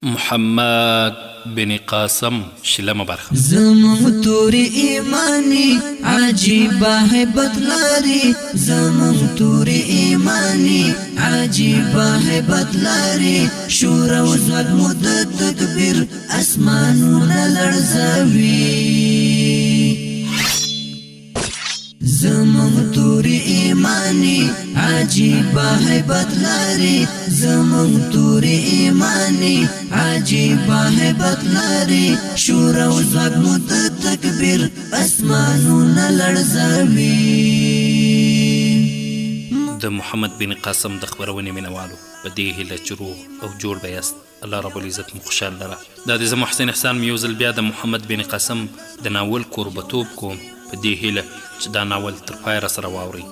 محمد بن قاسم شلمه برخه زمون توری ایمانی عجیبه هیبت لاری زمون توری ایمانی عجیبه هیبت لاری شور و زود مدت تکبیر اسمانون لرزوی زمون توری ایمانی عجیبه هیبت لاری زمون توری ایمانی عجیبه هیبت لاری شور و زود مدت تکبیر اسمانون لرزوی د محمد بن قاسم د خبرونې مینوالو په دې هیله چې روغ او جوړ به یاست الله رب العزت مو خوشحال لره دا د زه محسن احسان مې یو ځل بیا د محمد بن قاسم د ناول کوربتوب کوم په دې هیله چې دا ناول تر پایه راسره واورئ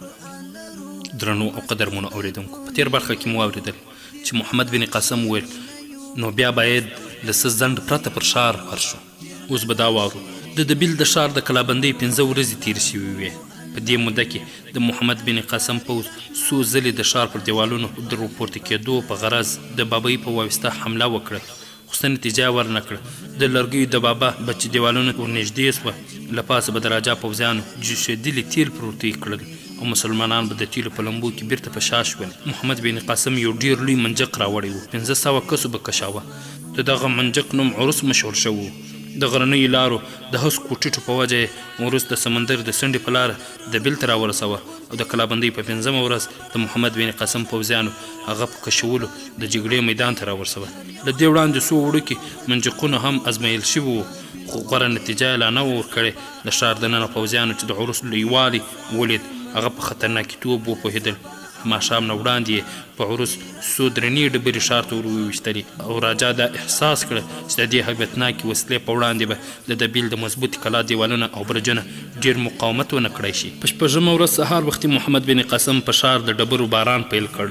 درنو او قدرمنو اوریدونکو په تېر برخه کې مو واورېدل چې محمد بن قاسم وویل نو بیا باید له څه ځنډ پرته پر شار ورشو اوس به دا واورو د دبیل د شار د کلابندۍ 15 ورځې تېرې شوې وې په دې موده کې د محمد بن قاسم پوځ څو ځلې د ښار پر دیوالونو د راپورته کېدو په غرض د بابۍ په واسطه حمله وکړه خو څه نتیجه ورنه کړه د لرګیو د بابا بچ دیوالونو ورنږدې سوه له پاسه به د راجا پوځیانو جوشېدلي تیل پروتې کړل او مسلمانان به د تیلو په لمبو کې بیرته په شا شول محمد بن قاسم یو ډېر لوی منجق راوړی و 1500 کسو به کشاوه د دغه منجق نوم عروس مشهور شوی و د غرنیو لارو د هسکو ټیټو په وجه یې وروسته د سمندر د څنډې په لاره د بیل ته راورسوه او د کلابندۍ په 15مه ورځ د محمد بن قاسم پوځیانو هغه په کشولو د جګړې میدان ته راورسوه له دې وړاندې څو وړوکي منجقونه هم ازمایل شوي وو خو غوره نتیجه یې لا نه وه ورکړې د ښار دننه پوځیانو چې د عروس لویوالی ولید هغه په خطرناکیتوب وپوهېدل ماښام نه وړاندې یې په عروس څو درنې ډبرې ښار ته ور وویشتلې او راجا دا احساس کړه چې د دې هیبتناکې وسلې په وړاندې به د دبیل د مضبوطې کلا دیوالونه او برجونه ډېر مقاومت ونه کړی شي په 6مه ورځ سهار وختي محمد بن قاسم په ښار د ډبرو باران پیل کړ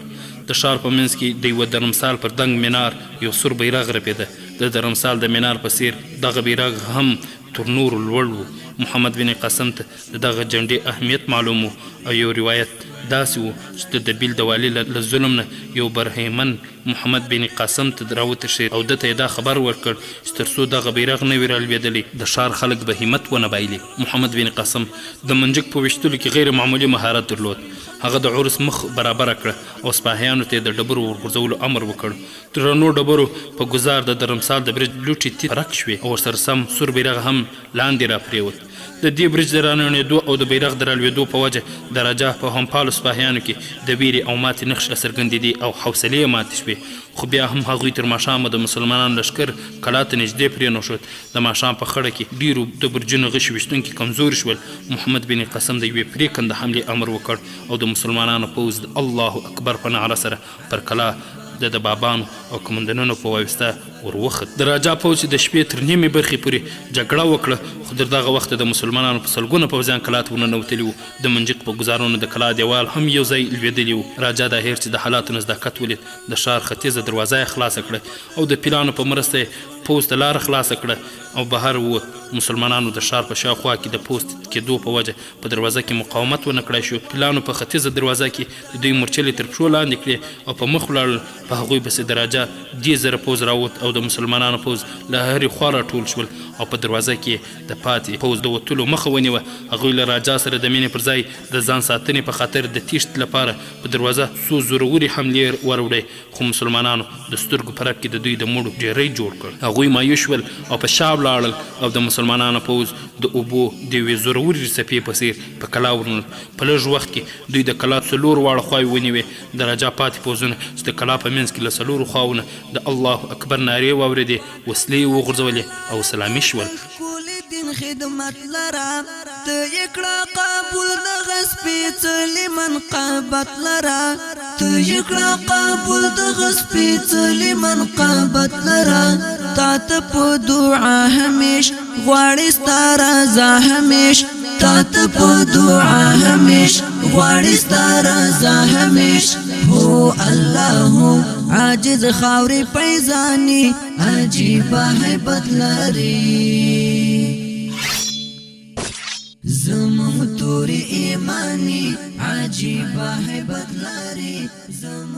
د ښار په منځ کې د یوه درمسال پر دنګ مینار یو سور بیرغ رپېده د درمسال د مینار په څیر دغه بیرغ هم تر نورو لوړ و محمد بن قاسم ته د دغه جنډې اهمیت معلوم و او یو روایت داسې و چې د دبیل د والي له ظلم نه یو برهیمن محمد بن قاسم ته راوتښتېد او ده ته یې دا خبر ورکړ چې تر څو دغه بیرغ نه وي رالوېدلی د ښار خلک به همت ونه بایلي محمد بن قاسم د منجق په ویشتلو کې غیر معمولي مهارت درلود هغه د عرس مخ برابره کړه او سپاهیانو ته یې د ډبرو ورغورځولو امر وکړ درنو ډبرو په ګزار د درمسال د برج لوټې فرق شوې او ورسره سم سور بیرغ هم لاندې راپرېوت د دې برج د رانړېدو او د بیرغ د رالوېدو په وجه د راجا په همپالو سپاهیانو کې د ویرې او ماتې نښې څرګندېدې او حوصلې یې ماتې شوې خو بیا هم هغوی تر ماښامه د مسلمانانو لښکر کلا ته نږدې پرېنښود د ماښام په خړه کې ډېرو د برجونو غشي ویشتونکي کمزوري شول محمد بن قاسم د یوې پرېکنده حملې امر وکړ او د مسلمانانو پوځ د الله اکبر په نعره سره پر کلا د بابانو او کمندنونو په واسطه وروخت د راجا پوځ د شپې تر نیمې برخې پورې جګړه وکړه خو تر دغه وخته د مسلمانانو په سلګونه پوځیان کلا ته ورننوتلي وو د منجق په ګزارونو د کلا دیوال هم یو ځای لوېدلی وو راجا دا هیر چې د حالاتو نزداکت ولید د ښار ختیځه دروازه یې خلاصه کړه او د پیلانو په مرسته یې پوځ ته لاره خلاصه کړه او بهر ووت مسلمانانو د ښار په شاوخوا کې د پوځ کېدو په وجه په دروازه کې مقاومت ونه کړی شو پیلانو په ختیځه دروازه کې د دوی مورچلې تر پښو لاندې کړې او په مخ ولاړل په هغوی پسې د راجا دې زره پوځ راووت او د مسلمانانو پوځ له هرې خوا راټول شول او په دروازه کې د پاتې پوځ د وتلو مخه ونیوه هغوی له راجا سره د مینې پر ځای د ځان ساتنې په خاطر د تیښت لپاره په دروازه څو زورورې حملې وروړې خو مسلمانانو د سترګو په رپ کې د دوی د مړو ډیری جوړ کړ هغوی مایوس شول او په شا ولاړل او د مسلمانانو پوځ د اوبو د یوې زورورې څپې په څیر په کلا ورنل په لږ وخت کې دوی د کلا څلور واړه خواوې ونیوې د راجا پاتې پوځونه چې د کلا په منځ کې له څلورو خواوونه د الله اکبر نارې واورېدې وسلې یې وغورځولې او سلامي شول خدمت لرا ته یکړه قبول د سپېڅلي منقبت لرا ته یکړه قبول د سپېڅلي منقبت لرا تا ته په دعا همیش غواړي ستا رضا همیش تا ته په دعا همیش غواړي ستا رضا همیش هو الله عاجز خاوري پیزانی عجیبه هیبت لري زمون توري ایمانی عجیبه هیبت لري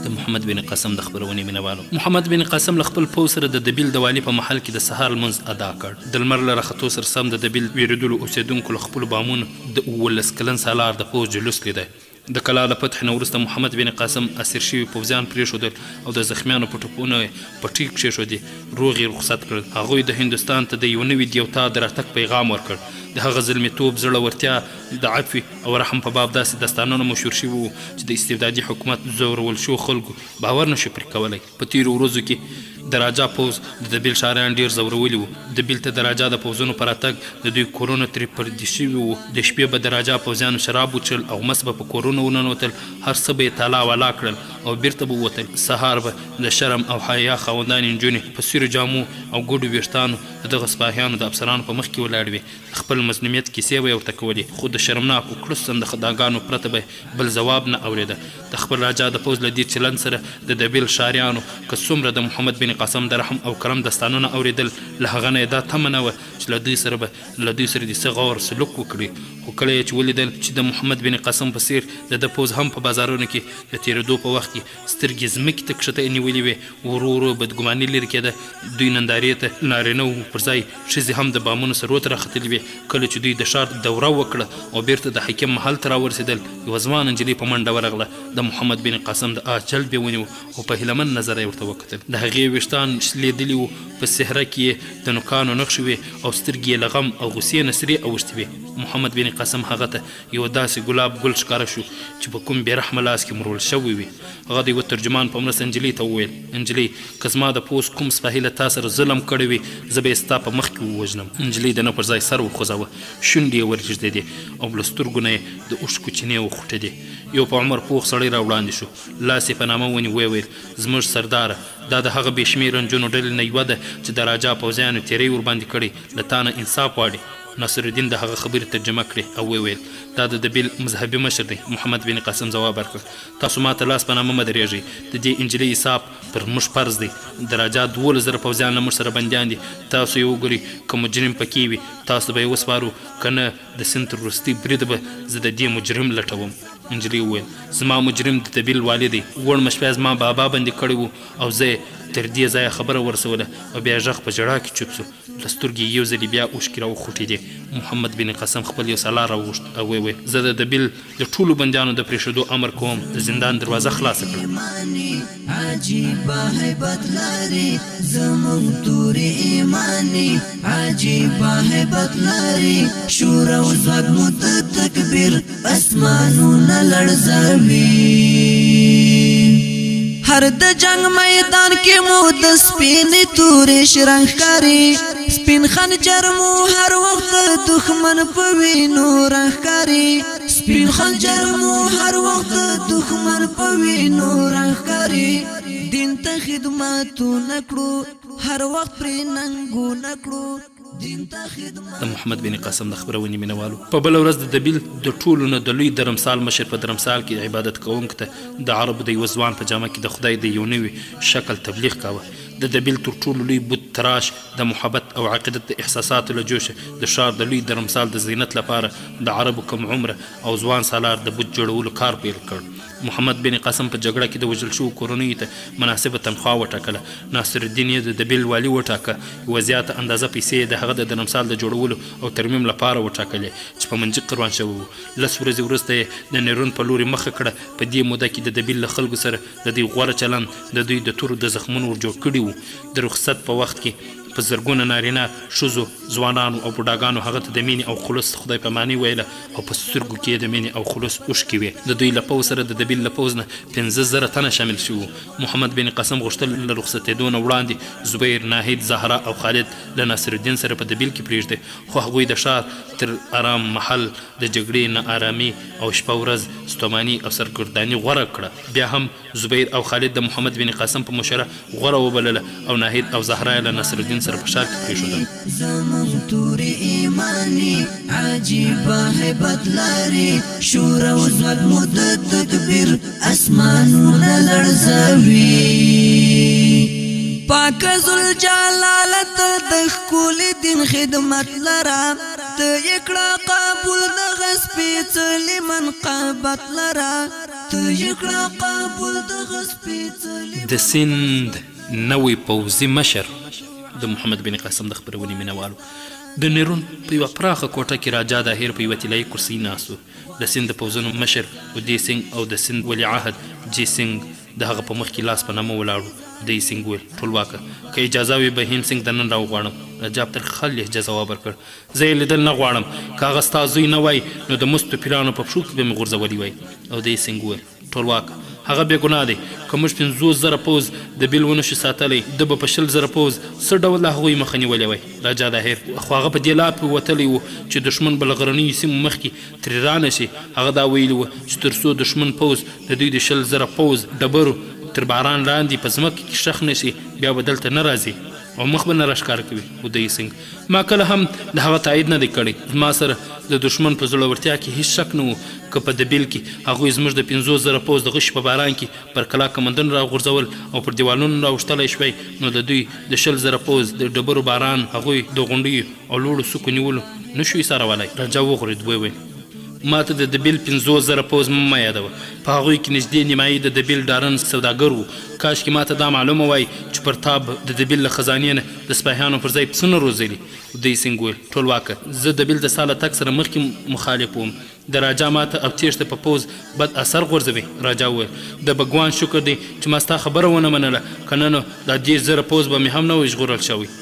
د محمد بن قاسم د خبرونې مینوالو محمد بن قاسم له خپل پوځ سره د دبیل د والي په محل کې د سهار لمونځ ادا کړ د لمر له راختو سره سم د دبیل ویریدلو اوسېدونکو له خپلو بامونو د 19 کلن سالار د پوځ جلوس لیده د کلا له فتح نه وروسته محمد بن قاسم اسیر شوي پوځیان پرېښودل او د زخمیانو په ټوپونه په ټیک کښېښودې روغ یې رخصت کړل هغوی د هندوستان ته د یو نوي دیوتا د راتګ پیغام ورکړ د هغه زلمیتوب زړورتیا د عفو او رحم په باب داسې داستانونه مشهور شوي وو چې د استبدادي حکومت زورول شو خلکو باور نشو پرې کولی په تېرو ورځو کې د راجا پوځ د دبیل ښاریان ډېر ځورولي وو دبیل ته د راجا د پوځونو په راتګ د دوی کورونه ترې پردي شوي وو د شپې به د راجا پوځیانو شراب وچل او مس به په کورونو وننوتل هر څه به یې تالا والا کړل او بیرته به ووتل سهار به د شرم او حیا خاوندانې نجونې په سیرو جامو او ګوډو ویښتانو د دغه سپاهیانو د افسرانو په مخ کې ولاړ وي خپل مظلومیت کیسې به یې ورته کولې خو د شرمناکو کړوس د خداګانو پرته به بل ځواب نه اورېده د خپل راجا د پوځ له دې چلند سره د دبیل ښاریانو که څومره د محمد بن قاسم د رحم او کرم داستانونه اورېدل له هغه نه یې دا تمه نه وه چې له دوی سره دې څه غور سلوک وکړي خو کله یې چې ولیدل چې د محمد بن قاسم په څېر د ده پوځ هم په بازارونو کې د تېرېدو په وخت کې سترګې ځمکې ته کښته نیولې وې ورو ورو بدګماني لرې کېده دوی نندارې ته نارینه وو پر ځای ښځې هم د بامونو سرو ته راختلې وې کله چې دوی د ښار دوره وکړه او بیرته د حکیم محل ته راورسېدل یوه ځوان نجلۍ په منډه ورغله د محمد بن قاسم د آس جلب یې ونیو او په هیله من نظره یې ورته وکتل د هغې ویښتان شلېدلي وو په صحرا کې یې د نوکانو نښې وې او سترګې یې له غم او غوسې نه سرې اوښتې وې محمد بن قاسم هغه ته یو داسې ګلاب ګل ښکاره شو چې په کوم بېرحمه لاس کې مرول شوی وي هغه د یوه ترجمان په مرسته نجلۍ ته وویل نجلۍ که زما د پوځ کوم سپاهي له تا سره ظلم کړی وي زه به یې ستا په مخ کې ووژنم نجلۍ د نه پر ځای سر وخوځاوه شونډې یې ورژېدېدې او له سترګو نه یې د اوښکو چینې وخوټېدې یو په عمر پوخ سړی را وړاندې شو لاس یې په نامه ونیو ویې ویل زموږ سرداره دا د هغه بې شمېره نجونو ډلې نه یوه ده چې د راجا پوځیانو تېرۍ ورباندې کړې له تا نه انصاف غواړي ناصرالدین د هغه خبرې ترجمه کړې او وویل دا د دبیل مذهبي مشر دی محمد بن قاسم ځواب ورکړ تاسو ما ته لاس په نامه مه درېږئ د دې نجلۍ حساب پر موږ فرض دی د راجا 12,000 پوځیان له موږ سره بندیان دي تاسو یې وګورئ که مجرم پکې وي تاسو به یې وسپارو که نه د سیند تر وروستي بریده به زه د دې مجرم لټوم نجلۍ وویل زما مجرم د دبیل والي دی وړ مشپیا زما بابا بندي کړی و او زه تر دې ځایه خبره ورسوله او بیا غږ په ژړا کې چوپ شو له سترګې یو ځلې بیا اوښکې راوخوټېدې محمد بن قاسم خپل یو سالار راوغوښت او ویې زه د دبیل د ټولو بندیانو د پرېښودو امر کوم د زندان دروازه خلاصه کړه عجیبه هیبت لري زموږ تورې ایماني عجیبه هیبت لري شور او ځواک مو د تکبیر اسمانونه لړزوي هر د جنگ میدان کې مو د سپینې تورې شرنګ ښکاري سپین خنجر مو هر وخت دښمن په وینو رنګ ښکاري سپین خنجر مو هر وخت دښمن په وینو رنګ ښکاري دین ته خدمتونه کړو هر وخت پرې ننګونه کړو د محمد بن قاسم د خبرونې مینوالو په بله ورځ د دبیل د ټولو نه د لوی درمسال مشر په درمسال کې عبادت کوونکو ته د عربو د یوه ځوان په جامه کې د خدای د یو نوي شکل تبلیغ کاوه د دبیل تر ټولو لوی بت تراش د محبت او عقیدت د احساساتو له جوشه د ښار د لوی درمسال د زینت لپاره د عربو کم عمره او ځوان سالار د بت جوړولو کار پیل کړ محمد بن قاسم په جګړه کې د وژل شوو کورنیو ته مناسبه تنخوا وټاکله ناصرالدین یې د دبیل والي وټاکه یوه زیاته اندازه پیسې د هغه د درمسال د جوړولو او ترمیم لپاره وټاکلې چې په منجق روان شوی و 10 ورځې وروسته یې د نیرون په لوري مخه کړه په دې موده کې د دبیل له خلکو سره د دوی غوره چلند د دوی د تورو د زخمونو ور جوړ کړي وو د رخصت په وخت کې په زرګونه نارینه ښځو ځوانانو او بوډاګانو هغه ته د مینې او خلوص خدای پاماني ویله او په سترګو کې د مینې او خلوص اوښکې وې د دوی له پوځ سره د دبیل له پوځ نه 15,000 تنه شامل شوي محمد بن قاسم غوښتل له رخصتېدو نه وړاندې زبیر ناهید زهرا او خالد له ناصرالدین سره په دبیل کې پرېږدي خو هغوی د ښار تر آرام محل د جګړې نه آرامي او شپه ورځ ستوماني او سرګرداني غوره کړه بیا هم زبیر او خالد د محمد بن قاسم په مشوره غوره وبلله او ناهید او زهرا له ناصرالدین سره په ښار کې پرېښودل زموږ تورې ایماني عجیبه هیبت لري شور او ځواک مو د تکبیر اسمانونه لړزوي پاک ذوالجلالت د ښکلي دین خدمت لره ته یکړه قبول دغه سپېڅلي منقبت لره ته یکړه قبول دغه سپېڅلي د سند نوی پوځي مشر د محمد بن قاسم د خپرونې مینوالو د نیرون په یوه پراخه کوټه کې راجا داهر په یوه طلایي کرسۍ ناست و. د سند د پوځونو مشر اودی سنګ او د سند ولی عهد جی سنګ د هغه په مخ کې لاس په نامه ولاړو. دی سنګ ویل ټولواکه که اجازه وي بهیم سنګ د نن راوغواړم. رجاب تر خل لهجه ځواب ورکړ زه یې لیدل نه غواړم که هغه ستا زوی نه وای نو د مستو پیرانو په پښو کې به مې غورځولی وای. او دی سنګ ویل ټولواکه هغه بې ګناه دی که موږ 50,000 پوځ د بیل ونه شو ساتلی ده به په 20,000 پوځ څه ډول د هغوی مخه نیولی وای. راجا داهر خو هغه په دې لاپې وتلی و چې دښمن به له غرنیو سیمو مخکې ترې رانه شي. هغه دا ویلي وه چې تر څو دښمن پوځ د دوی د 20,000 پوځ ډبرو تر باران لاندې په ځمکه کې ښخ نه شي بیا به دلته نه راځي او مخ به نه راښکاره کوي. اودی سنګ ما کله هم د هغه تایید نه دی کړی. ما سره د دښمن په زړورتیا کې هیڅ شک نه و که په دبیل کې هغوی زموږ د 50,000 پوځ د غشي په باران کې پر کلا کمندون راغورځول او پر دیوالونو راوشتلی شوی نو د دوی د 20,000 پوځ د ډبرو باران هغوی د غونډیو او لوړو څوکو نیولو نه شو ایسارولی. راجا وغورېد وویل ما ته د دبیل 50,000 پوځ مه یادوه. په هغوی کې نږدې نیمایي د دبیل ډارن سوداګر وو. کاشکې ما ته دا معلومه وای چې پرتاب د دبیل له خزانې نه د سپاهیانو پر ځای پسونه روزلي. دوی سنګ ویل ټولواکه زه دبیل د ساله تګ سره مخکې مخالف وم. د راجا ماته او تیښته په پوځ بد اثر غورځوي. راجا وویل د بګوان شکر دی چې ما ستا خبره ونه منله که نه نو دا 10,000 پوځ به مې هم نه وای ژغورل شوی.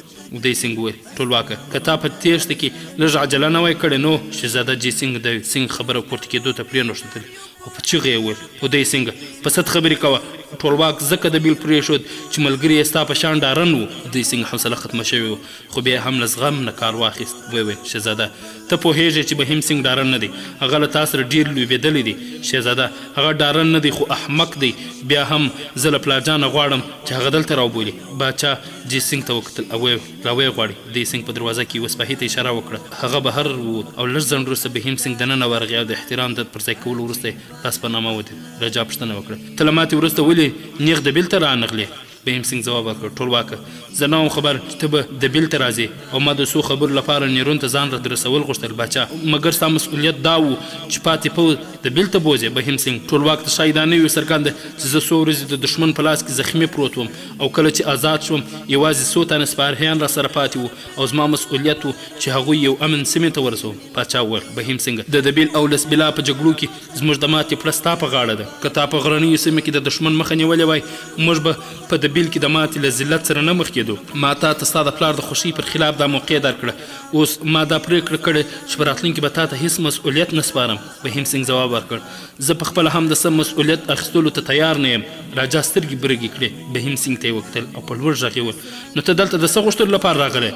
دی سنګ ویل ټولواکه که تا په تیښته کې لږ عجله نه وای کړې نو شهزاده جي سنګ د سنګ خبره پورته کېدو ته پرېنښتل او په چیغې یې وویل دی سنګ په ست خبرې کوه. ټولواک ځکه د بیل پرېښود چې ملګري یې ستا په شان ډارن و. دی سنګ حوصله ختمه شوې و خو بیا هم له زغم نه کار واخیست. ویل شهزاده ته پوهېږې چې بهیم سنګ ډارن نه دی هغه له تا سره ډېر لوبېدلی دی. شهزاده هغه ډارن نه دی خو احمق دی. بیا هم زه له پلارجانه غواړم چې هغه دلته راوبولي. باچا جي سنګ ته وکتل او راویې غواړي. دی سنګ په دروازه کې یوه سپاهي ته اشاره وکړه. هغه بهر ووت او لږ ځنډ وروسته بهیم سنګ دننه ورغی او د احترام د پر ځای کولو وروسته یې لاس په نامه ودرېد. راجا پوښتنه وکړه ته له ماتې وروسته ولې نیغ د بیل ته رانغلې؟ بهیم سنګ ځواب ورکړ ټولواکه زه نه وم خبر چې ته به د بیل ته راځې او ما د څو خبرو لپاره نیرون ته ځان رسول غوښتل باچا مګر ستا مسؤلیت دا و چې پاتې پوځ د بیل ته بوځې. بهیم سنګ ټولواک ته ښایي دا نه وي څرګنده چې زه څو ورځې د دښمن په لاس کې زخمي پروت وم او کله چې آزاد شوم یوازې څو تنه سپارهیان را سره پاتې وو او زما مسؤلیت و چې هغوی یو امن سیمې ته ورسوم. باچا وویل بهیم سنګ د دبیل او لسبیلا په جګړو کې زموږ د ماتې پړه ستا په غاړه ده. که تا په غرنیو سیمه کې د دښمن مخه نیولې وای موږ به په دبیل کې د ماتې له ذلت سره نه مخ کېدو. ما تا ته ستا د پلار د خوښۍ پر خلاف دا موقع درکړه. اوس ما دا پرېکړه کړې چې په راتلونکي به تا ته هېڅ مسؤلیت نه سپارم. بهیم سنګ ځواب ورکړ زه پخپله هم د څه مسؤلیت اخیستلو ته تیار نه یم. راجا سترګې برګې کړې. بهیم سنګ ته یې وکتل او په لوړ غږ یې وویل نو ته دلته د څه غوښتلو لپاره راغلی؟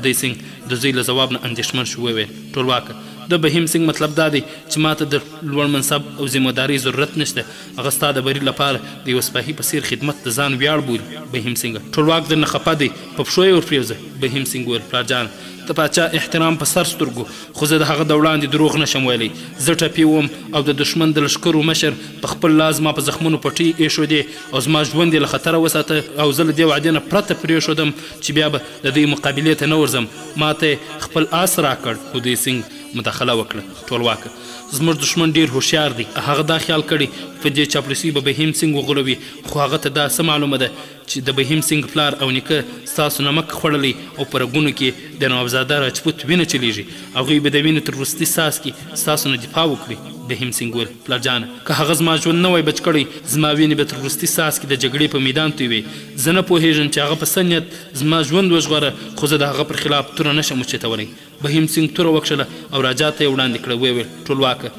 دی سنګ د زوی له ځواب نه اندېښمن شو. وویل ټولواکه د بهیم سنګ مطلب دا دی چې ما ته د لوړ منصب او ذمهدارۍ ضرورت نشته. هغه ستا د بري لپاره د یوه سپاهي په څېر خدمت د ځان ویاړ بولي. بهیم سنګ ټولواک درنه خفه دی په پښو یې ورپرېوځه. بهیم سنګ وویل پلارجان د پاچا احترام په سر سترګو خو زه د هغه د وړاندې دروغ نشم ویلی. زه ټپي وم او د دښمن د لښکرو مشر په خپل لاس ما په زخمونو پټۍ ایښودې او زما ژوند یې له خطره وساته او زه له دې وعدې نه پرته پرېښودم چې بیا به د دوی مقابلې ته نه ورځم. ما ته خپل آس راکړ. اودی سنګ مداخله وکړه ټولواکه زموږ دښمن ډېر هوښیار دی. هغه دا خیال کړی په دې چاپلوسي به بهیم سنګ وغولوي خو هغه ته دا څه معلومه ده چې د بهیم سنګ پلار او نیکه ستاسو نمک خوړلی او په رګونو کې د نوابزاده راجپوت وینه چلیږي. هغوی به د وینې تر وروستي څاڅ کې ستاسو نه دفاع وکړي. بهیم سنګ ویل پلارجانه که هغه زما ژوند نه وای بچ کړی زما وینې به تر وروستي څاڅ کې د جګړې په میدان تویوي. زه نه پوهېږم چې هغه په څه نیت زما ژوند وژغوره خو زه د هغه پر خلاف توره نشم وچتولی. بهیم سنګ توره وکښله او راجا ته یې وړاندې کړه. ویې ویل ټولواکه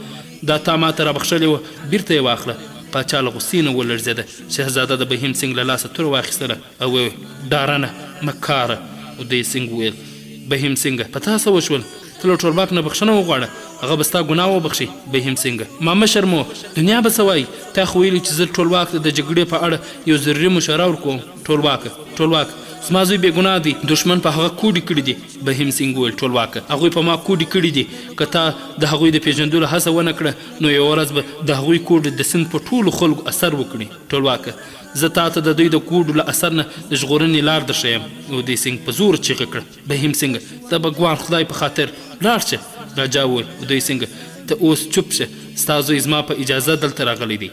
دا تا ما ته رابخښلې وه بیرته یې واخله. پاچا له غوسې نه ولړزېده. شهزاده د بهیم سنګ له لاسه توره واخیستله او ویې ډارنه مکاره. دی سنګ ویل بهیم سنګه په تا څه وشول؟ ته له ټولواک نه بخښنه وغواړه هغه به ستا ګناه وبخښي. بهیم سنګه ما مشر مو دنیا به څه وایي؟ تا خو ویلي چې زه ټولواک ته د جګړې په اړه یو ضروري مشوره ورکوم. ټولواک زما زوی بېګناه دی، دښمن په هغه کوډې کړي دي. بهیم سینګ وویل ټولواکه هغوی په ما کوډې کړي دي، که تا د هغوی د پېژندلو هڅه ونه کړه نو یوه ورځ به د هغوی کوډ د سیند په ټولو خلکو اثر وکړي. ټولواکه زه تا ته د دوی د کوډو له اثر نه د ژغورنې لار درښیم. اودی سینګ په زور چیغه کړه بهیم سینګ ته به ګوان خدای په خاطر لاړ شه. راجا وویل اودی سینګ ته اوس چوپ شه، ستا زوی زما په اجازه دلته راغلی دی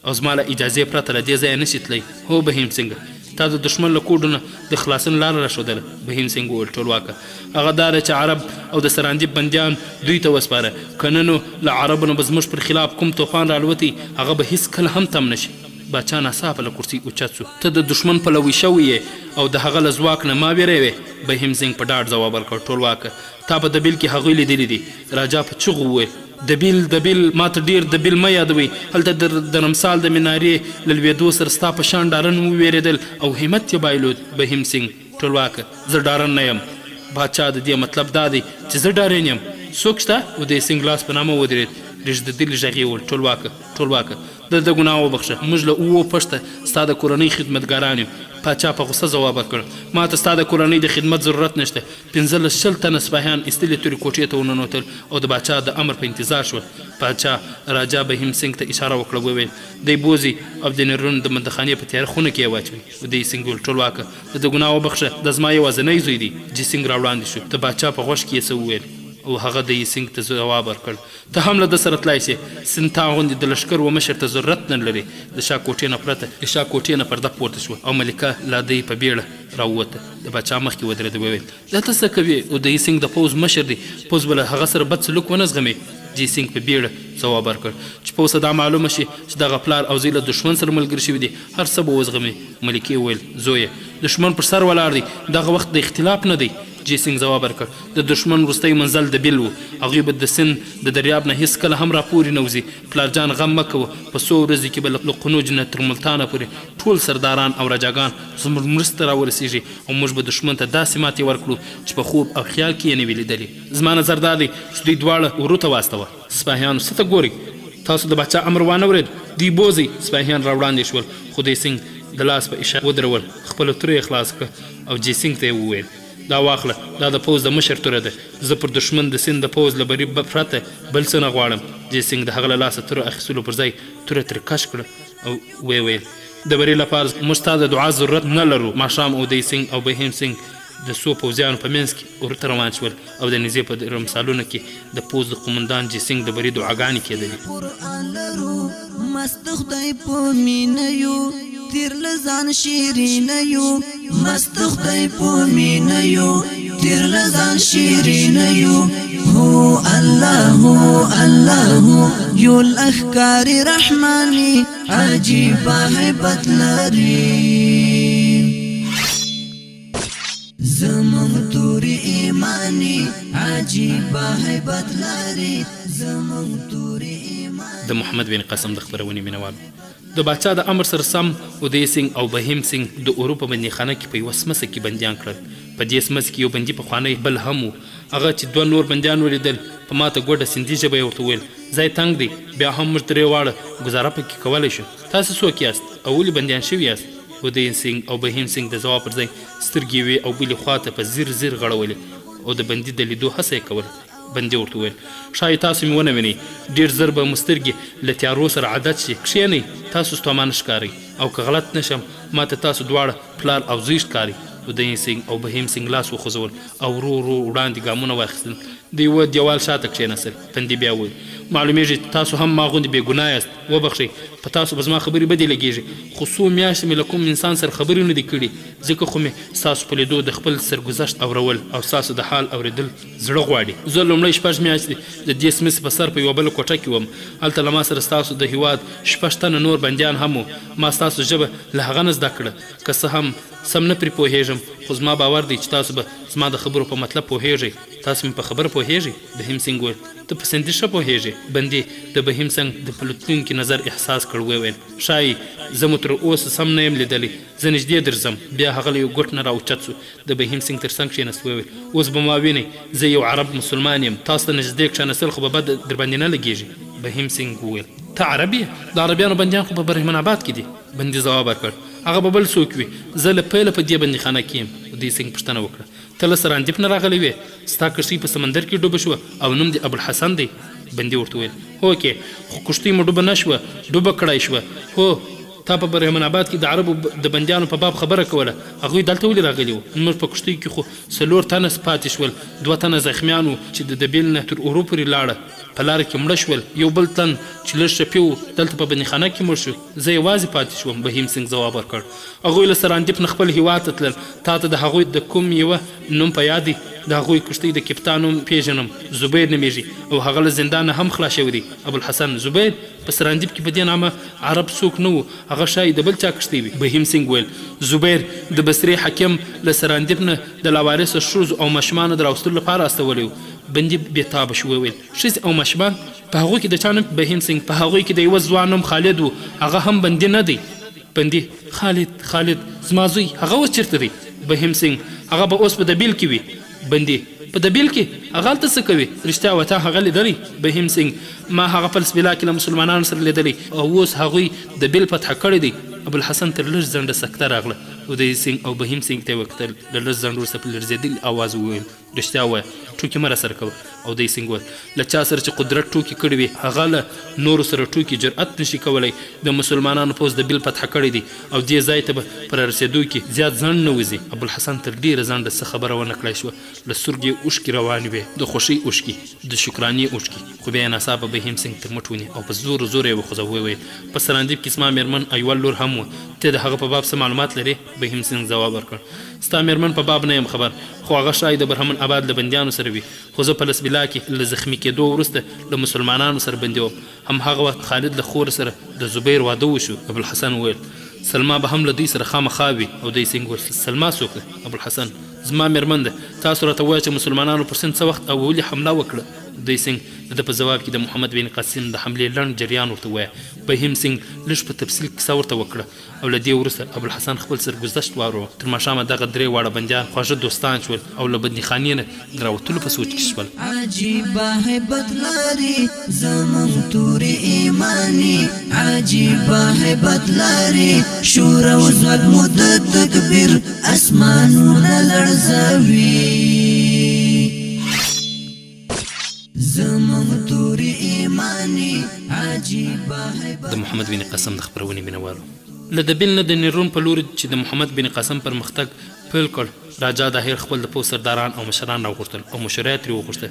او زما له اجازې پرته له دې ځایه نشي تللی. هو بهیم سینګ تا د دښمن له کوډو نه د خلاصون لاره راښودله. بهیم سینګ وویل ټولواکه هغه دا ده چې عرب او د سراندیب بندیان دوی ته وسپاره، که نه نو له عربو نه به زموږ پر خلاف کوم طوفان رالوتی هغه به هېڅکله هم تم نشي. باچا ناڅاپه له کرسۍ اوچت سو. ته د دښمن پلوی شوی یې او د هغه له ځواک نه ما ویروې. بهیم سینګ په ډاډ ځواب ورکړ ټولواکه تا په دبیل کې هغوی لیدلي دي. راجا په چغو وویل دبیل ما ته ډېر دبیل مه یادوئ. هلته د رمسال د منارې له لوېدو سره ستا په شان ډارن وویرېدل او همت یې بایلود. بهیم سینګ ټولواکه زه ډارن نه یم. باچا د دې مطلب دا دی چې زه ډارن یم. څوک شته؟ اودی سینګ لاس په نامه ودرېد. رژددل غږ یې وویل ټولواکه د ګناه وبخښه، موږ له اوو پښته ستا د کورنۍ خدمتګاران یو. پاچا په غوسه ځواب ورکړ ما ته ستا د کورنۍ د خدمت ضرورت نشته. 15 تنه سپاهیان ایستلې تورې کوټې ته وننوتل او د باچا د امر په انتظار شول. باچا راجا بهیم سینګ ته اشاره وکړه وویل دی بوزي او د نیرون د مندخانې په تیاره خونه کې یې واچوي. دی سینګ وویل ټولواکه د ګناه وبخښه د زما یوازینی زوی دی. جي سینګ راوړاندې شو. د باچا په غوږ کې یې څه وویل او هغه د سینګ ته ځواب ورکړ ته هم له ده سره تلای شې. سیند تا غوندې د لښکر و مشر ته ضرورت نه لري. د شا کوټې نه پرته د شا کوټې نه پرده پورته شوه او ملکه لا دی په بیړه راووته. د باچا مخکې ودرېده وویل دا ته څه کوې؟ او د سینګ د پوځ مشر دی، پوځ به له هغه سره بد سلوک ونه زغمي. جي سینګ په بیړه ځواب ورکړ چې په اوسه دا معلومه شي چې دغه پلار او زوی له دښمن سره ملګري شوي دي هر څه به وزغمي. ملکې وویل زویه دښمن پر سر ولاړ دی، دغه وخت د اختلاف نه دی. جي سینګ ځواب ورکړ د دښمن وروستی منزل د بیل و، هغوی به د سیند د دریاب نه هېڅکله هم راپورې نه وځي. پلارجان غم مه کوه، په څو ورځو کې به له قنوج نه تر ملتانه پورې ټول سرداران او راجاګان زموږ مرستې ته راورسېږي او موږ به دښمن ته داسې ماتې ورکړو چې په خوب او خیال کې یې نه وي لیدلي. زما نظر دا دی چې دوی دواړه ورو ته واستوه. سپاهیانو څه ته ګورئ؟ تاسو د باچا امر وانه ورېد؟ دوی بوځئ. سپاهیان راوړاندې شول خو دی سینګ د لاس په اشاره ودرول، خپله توره یې خلاص کړه او جي سینګ ته یې وویل دا واخله، دا د پوځ د مشر توره ده. زه پر دښمن د سیند د پوځ له بري پرته بل څه نه غواړم. جي سینګ د هغه له لاسه توره اخیستلو پر ځای توره ترې کش کړه او ویې ویل د بري لپاره موږ ستا د دعا ضرورت نه لرو. ماښام او دی سینګ او بهیم سینګ د څو پوځیانو په منځ کې ورته روان شول او د نږدې په رمسالونو کې د پوځ د قومندان جي سینګ د بري دعاګانې کېدلې. قرآن لرو مست خدای په مینه یو، تیر لزان شیرینه یو، مست خدای په مینه یو، تیر لزان شیرینه یو. هو الله یو الأخکار رحمانی عجیب هیبت لري. زمون توری ایمانی عجیب هیبت لري. زمون توری ایمانی. د محمد بن قاسم د خپرونې مینوال د باچا د امر سره سم اودی سینګ او بهیم سینګ د اروپا بندیخانه کې په یوه سمڅه کې بندیان کړل. په دې سمڅه کې یو بندي پخوانی بل هم و. هغه چې دوه نور بندیان ولیدل په ماته ګوډه سندي ژبه یې ورته وویل ځای تنګ دی، بیا هم موږ درې واړه ګزاره پکې کولی شو. تاسو څوک یاست او ولې بندیان شوي یاست؟ اودی سینګ او بهیم سینګ د ځواب پر ځای سترګې وې او بلې خواته په زیر غړولې او د بندي د لیدو هڅه یې کوله. بندي ورته وویل ښایي تاسو مې ونه وینئ، ډېر زر به مو سترګې له تیارو سره عادت شي. کښېنئ، تاسو ستومانه ښکارئ او که غلط نه شم ما ته تاسو دواړه پلار او زوی ښکارئ. اودی سینګ او بهیم سینګ لاس وخوځول او ورو وړاندې ګامونه واخیستل. د یوه دیوال شاته کښېناستل. بندي بیا وویل معلومیږي تاسو هم ما غوندې بې ګناه یاست، وبخښئ په تاسو به زما خبرې بدې لګېږي، خو څو میاشتې مې له کوم انسان سره خبرې نه دي کړي، ځکه خو مې ستاسو په لیدو د خپل سرګذشت اورول او ستاسو د حال اورېدل زړه غواړي. زه لومړی 6 میاشتې د دې سمڅې په سر په یوه بله کوټه کې وم. هلته له ما سره ستاسو د هیواد 6 تنه نور بندیان هم وو. ما ستاسو ژبه له هغه نه زده کړه، که څه هم سم نه پرې پوهېږم، خو زما باور دی چې تاسو به زما د خبرو په مطلب پوهېږئ. تاسو مې په خبره پوهېږئ؟ بهیم سینګ وویل ته په سندي ښه پوهېږې. بندي د بهیم سینګ د پلوتلونکي نظر احساس کړ. وویل ښایي زه مو تر اوسه سم نه یم لیدلی، زه نږدې درځم. بیا هغه له یو ګوټ نه راوچت سو، د بهیم سینګ تر څنګ کښېناست. وویل اوس به ما وینئ، زه یو عرب مسلمان یم، تاسو ته نږدې کښېناستل خو به بد در باندې نه لګېږي. بهیم سینګ وویل ته عرب یې؟ د عربیانو بندیان خو په برهمن آباد کې دي. بندي ځواب ورکړ هغه به بل څوک وي زه له پیله په دې بندیخانه کې یم اودی سنګ پوښتنه وکړه ته له سراندیپ نه راغلی وې ستا کښتۍ په سمندر کې ډوبه شوه او نوم دې ابوالحسن دی بندي ورته وویل هو کې خو کښتۍ مو ډوبه نه شوه ډوبه کړای شوه هو تا په برهمن آباد کې د عربو د بندیانو په باب خبره کوله هغوی دلته ولې راغلي وو زموږ په کښتۍ کې خو 4 تنه پاتې شول 2 تنه زخمیان وو چې د دبیل نه تر اورو پورې لاړه په لاره کې مړه شول یو بل تن چې لږ شپې وو دلته په بندیخانه کې مړ شو زه یوازې پاتې شوم بهیم سنګ ځواب ورکړ هغوی له سراندیپ نه خپل هیواد ته تلل تا ته د هغوی د کوم یوه نوم په یاد دی د هغوی کښتۍ د کپتان نوم پیژنم زبیر نومیږي او هغه له زندانه هم خلاص شوی دی ابوالحسن زبیر په سراندیپ کې په دې نامه عرب څوک نه وو هغه ښایي د بل چا کښتۍ وي بهیم سنګ ویل زبیر د بصرې حاکم له سراندیپ نه د لاوارثه ښځو او ماشومانو د راوستلو لپاره استولی وو بندي بېتابه شو وویل ښځې او ماشومان په هغوی کې د چا نوم بهیم سنګ په هغوی کې د یوه ځوان نوم خالد وو هغه هم بندي نه دی بندي خالد زما زوی هغه اوس چېرته دی بهیم سنګ هغه به اوس په دبیل کې وي بندي په دبیل کې هغه هلته څه کوي رښتیا وتا هغه لیدلی بهیم سنګ ما هغه په سبیلا کې له مسلمانانو سره لیدلی او اوس هغوی دبیل فتح کړی دی ابوالحسن تر لږ ځنډه سکته راغله اودی سنګ او بهیم سنګ ته یې وکتل له لږ ځنډ وروسته په لړزېدلي اواز وویل رښتیا ووایه ټوکې مه راسره کوه اودی سنګ وویل له چا سره چې قدرت ټوکې کړې وي هغه له نورو سره ټوکې جرأت نشي کولی د مسلمانانو پوځ د بیل فتح کړی دی او دې ځای ته به پر رسېدو کې زیات ځنډ نه وځي ابوالحسن تر ډېره ځنډه څه خبره ونه کړای شوه له سترګې اوښکې روانې وې د خوښۍ اوښکې د شکرانې اوښکې خو بیا یې ناڅاپه بهیم سنګ تر مټ ونیو او په زور یې وخوځاوه وویل په سراندیپ کې زما مېرمن او یوه لور هم وه ته د هغه په باب څه معلومات لرې بهیم سنګ ځواب ورکړ ستا مېرمن په باب نه یم خبر خو هغه ښایي د برهمن آباد له بندیانو سره وي خو زه په لسبیلا کې له زخمي کېدو وروسته له مسلمانانو سره بندي وم هم هغه وخت خالد له خور سره د زبیر واده وشو ابوالحسن وویل سلما به هم له دوی سره خامخا وي او دی سنګ وویل سلما څوک ده ابوالحسن زما مېرمن ده تاسو راته ووایه چې مسلمانانو پر سند څه وخت او ولې حمله وکړه دوی سنګ د په جواب کې د محمد بن قاسم د حملې لنډ جریان ورته ووایه بهیم سنګ لږ په تفصیل کیسه ورته وکړه او له دې وروسته ابوالحسن خپل سرګذشت واورو تر ماښامه دغه 3 واړه بندیان خواږه دوستان شول او له بندیخانې نه د راوتلو په سوچ کې شول عجیبه هیبت لري زموږ تورې ایماني عجیبه هیبت لري شور او ځواک مو د تکبیر اسمانونه لړزوي زموږ تورې ایماني عجیبه هیبت د محمد بن قاسم د خپرونې مینوالو له دبیل نه د نیرون په لور چې د محمد بن قاسم پرمختګ پیل کړ راجا داهر خپل د پوځ سرداران او مشران راوغوښتل او مشورې ترې وغوښته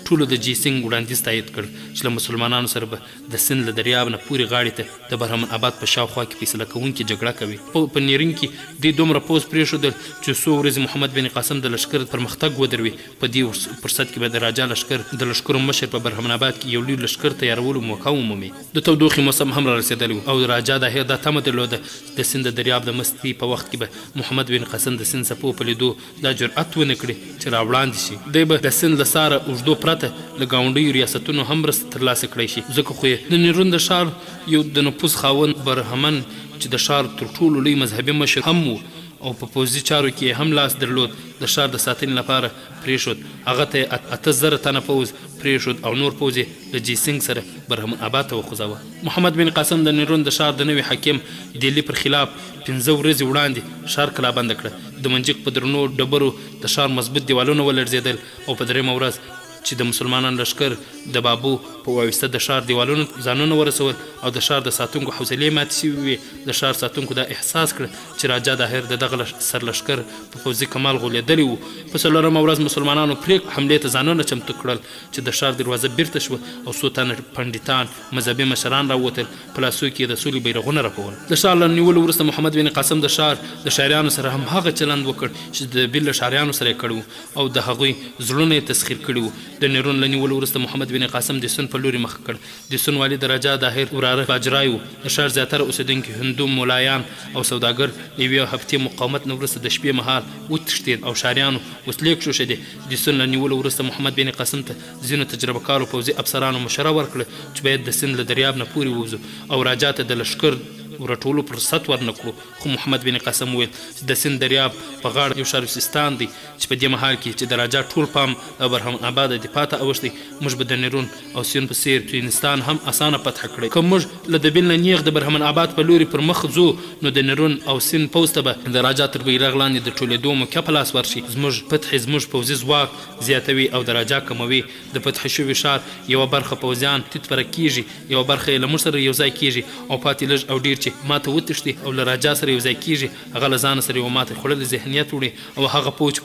ټولو د جي سنګ وړاندیز تایید کړ چې له مسلمانانو سره به د سند له دریاب نه پورې غاړې ته د برهمن آباد په شاوخوا کې فیصله کوونکې جګړه کوي په نیرین کې دوی دومره پوځ پرېښودل چې څو ورځې محمد بن قاسم د لښکر پرمختګ ودروي په دې فرصت کې به د راجا لښکر د لښکرو مشر په برهمن آباد کې یو لوی لښکر تیارولو موقع ومومي د تودوخې موسم هم را رسېدلی او راجا داهر دا تمه درلوده د سند د دریاب د مستۍ په وخت کې به محمد بن قاسم د سند څپو په لیدو دا جرأت ونه کړي چې راوړاندې شي دی به د سند له ساره اوږدو پرته له ګاونډیو ریاستونو هم مرسته ترلاسه کړی شي ځکه خو یې د نیرون د ښار یو د نفوذ خاوند برهمن چې د ښار تر ټولو لوی مذهبي مشر هم و او په پوځي چارو کې هم لاس درلود د ښار د ساتنې لپاره پرېښود هغه ته 8,000 تنه پوځ پرېښود او نور پوځ یې د جي سنګ سره برهمن آباد ته وخوځاوه محمد بن قاسم د نیرون د ښار د نوي حاکم ډیلي پر خلاف 15 ورځې وړاندې ښار کلابند کړه د منجق په درنو ډبرو د ښار مضبوط دیوالونه ولړزېدل او په 3مه ورځ چې د مسلمانانو لښکر د بابو په وایسته د ښار دیوالونو ځانونه ورسول او د ښار د ساتونکو حوصلې ماتې شوې وې د ښار ساتونکو دا احساس کړه چې راجا داهر د دغه سرلښکر په پوځي کمال غولېدلی وو په 4مه ورځ مسلمانانو پرېکړه حملې ته ځانونه چمتو کړل چې د ښار دروازه بیرته شوه او څو تنه پنډتان مذهبي مشران راووتل په لاسو کې د سولې بیرغونه رپول د ښار له نیولو وروسته محمد بن قاسم د ښار د ښاریانو سره هم هغه چلند وکړ چې د بیل له ښاریانو سره یې کړی او د هغوی زړونه یې تسخیر کړي وو د نیرون له نیولو وروسته محمد بن قاسم د سن په لوري مخ کړ د سن والي د راجا داهر وراره باجرای و د ښار زیاتره اوسېدونکي هندو مولایان او سوداګر د یوې هفتې مقاومت نه وروسته د شپې مهال وتښتېد او ښاریانو وسلې کښوښېدې د سن له نیولو وروسته محمد بن قاسم ته ځینو تجربه کارو پوځي افسرانو مشوره ورکړه چې باید د سند له دریاب نه پورې ووځو او راجا ته د لښکر ورټولو فرصت ورنکړو. خو محمد بن قاسم ویل چې د سند دریاب په غاړه یو شهرستان دی چې په دې مهال کې چې د راجا ټول پام او برهمن آباد دفاع ته اوښتی، موږ به د نیرون او سیون په څیر ترکمنستان هم اسانه فتح کړی. که موږ له دبیل نه نیغ د برهمن آباد په لوري پر مخ ځو نو د نیرون او سیند پوځ ته به د راجا تر بیرغ لاندې د ټولېدو موقع په لاس ورشي. زموږ فتح زموږ پوځي ځواک زیاتوي او د راجا کموي. د فتح شوي ښار یوه برخه پوځیان تیتپره کیږي، یوه برخه یې له موږ سره یو ځای کیږي او پاتې لږ او ډیر چې ماته وتښتي او له راجا سره یو ځای کیږي هغه له ځانه سره یو ماته خوړلی ذهنیت وړي او هغه پوځ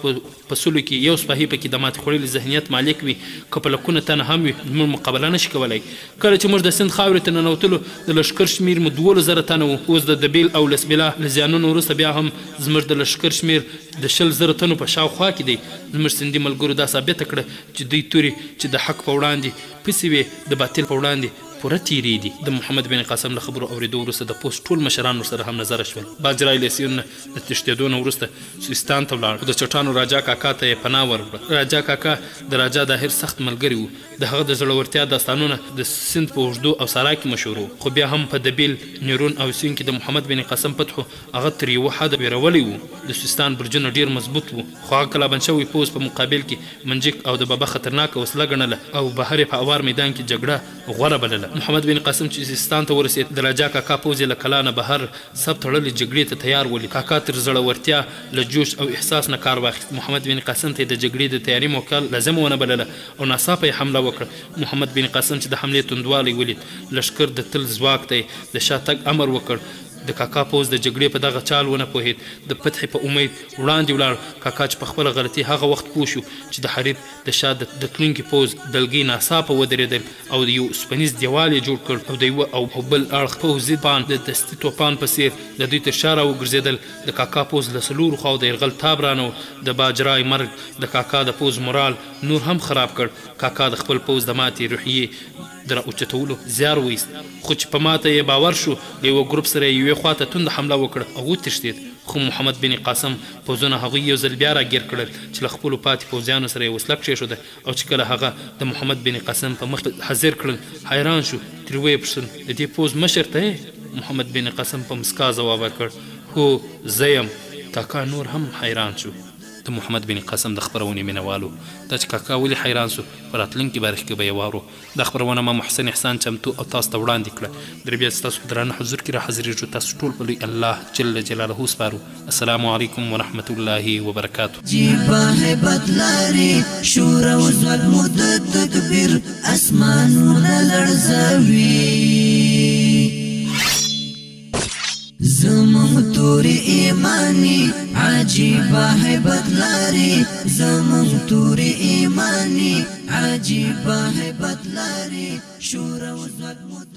په سلو کې یو سپاهي پکې د ماتې خوړلي ذهنیت مالک وي. که په لکونه تنه هم وي زموږ مقابله نشي کولی. کله چې موږ د سند خاورې ته ننوتلو د لښکر شمېر مو 12,000 تنه وو. اوس د دبیل او لسبیلا له زیانونو وروسته بیا هم زموږ د لښکر شمېر د 20,000 تنو په شاوخوا کې دی. زموږ سندي ملګرو دا ثابته کړه چې دوی توري چې د حق په وړاندې پسې وي د باطل په وړاندې پوره تیری دي. د محمد بن قاسم له خبرو اورېدو وروسته د پوست ټول مشران ورسره هم نظره شول. باجرای له سیون د تښتېدو نه وروسته سویستان ته ولاړ. د چټانو راجا کاکا ته یې پناه ورکړه. راجا کاکا د راجا داهر سخت ملګری و. د هغه د زړورتیا داستانونه د سند په اوږدو او سارا کې مشهور وو. خو بیا هم په دبیل، نیرون او سیون کې د محمد بن قاسم فتحو هغه تر یوه حده ویرولی و. د سویستان برجونه ډېر مضبوط وو، خو هغه کلابند شوی پوځ په مقابل کې منجک او د بابا خطرناکه وسله ګڼله او بهر یې په اوار میدان کې جګړه غوره بلله. محمد بن قاسم چې سیستان ته ورسېد د راجا کاکا پوځ یې له کلا نه بهر سب تړلې جګړې ته تیار ولید. کاکا تر زړورتیا له جوش او احساس نه کار واخیست. محمد بن قاسم ته د جګړې د تیاري موقع لازم ونه بلله او ناڅاپه یې حمله وکړه. محمد بن قاسم چې د حملې توندوالی ولید، لښکر د تل ځواک ته یې د شا تګ امر وکړ. د کاکا پوځ د جګړې په دغه چال ونه پوهېد. د فتح په امید وړاندې ولاړ. کاکا چې په خپله غلطي هغه وخت پوه شو چې د حریر د شا د تلونکي پوځ دلګۍ ناڅاپه ودرېدل او د یو اوسپنیز دیوال یې جوړ کړ او د یوه او بل اړخ پوځي پان د دستي توپان په څېر د دوی تر شا راوګرځېدل. د کاکا پوځ له څلورو خواو د یرغل تاب رانه و. د باجرای مرګ د کاکا د پوځ مورال نور هم خراب کړ. کاکا د خپل پوځ د ماتې روحیې د راوچتولو زیار ویست، خو چې په ماته یې باور شو د یوه ګروپ سره یې یوې خواته تونده حمله وکړه او وتښتېد. خو محمد بن قاسم پوځونه هغوی یو ځل بیا راګیر کړل چې له خپلو پاتې پوځیانو سره یې وسله کښېښوده او چې کله هغه د محمد بن قاسم په مخ حاضر کړل حیران شو. ترې ویې پوښتل د دې پوځ مشر ته یې؟ محمد بن قاسم په مسکا ځواب ورکړ هو زه یم. کاکا نور هم حیران شو. د محمد بن قاسم د خپرونې مینوالو دا چې کاکا ولې حیران سو په راتلونکي برخه کې به یې واورو. دا خپرونه ما محسن احسان چمتو او تاسو ته وړاندې کړه. در بیا ستاسو په درانه حضور کې را حاضرېږو. تاسو ټول په لوی الله جل جلاله سپارو. السلام علیکم ورحمة الله وبرکاته. جیبا هیبت لري شور او زول مد تکبیر اسمانونه لړزوي. زمون توری ایمانی عجیبا هیبت لري. زمون توری ایمانی عجیبا هیبت لري شور او زول مد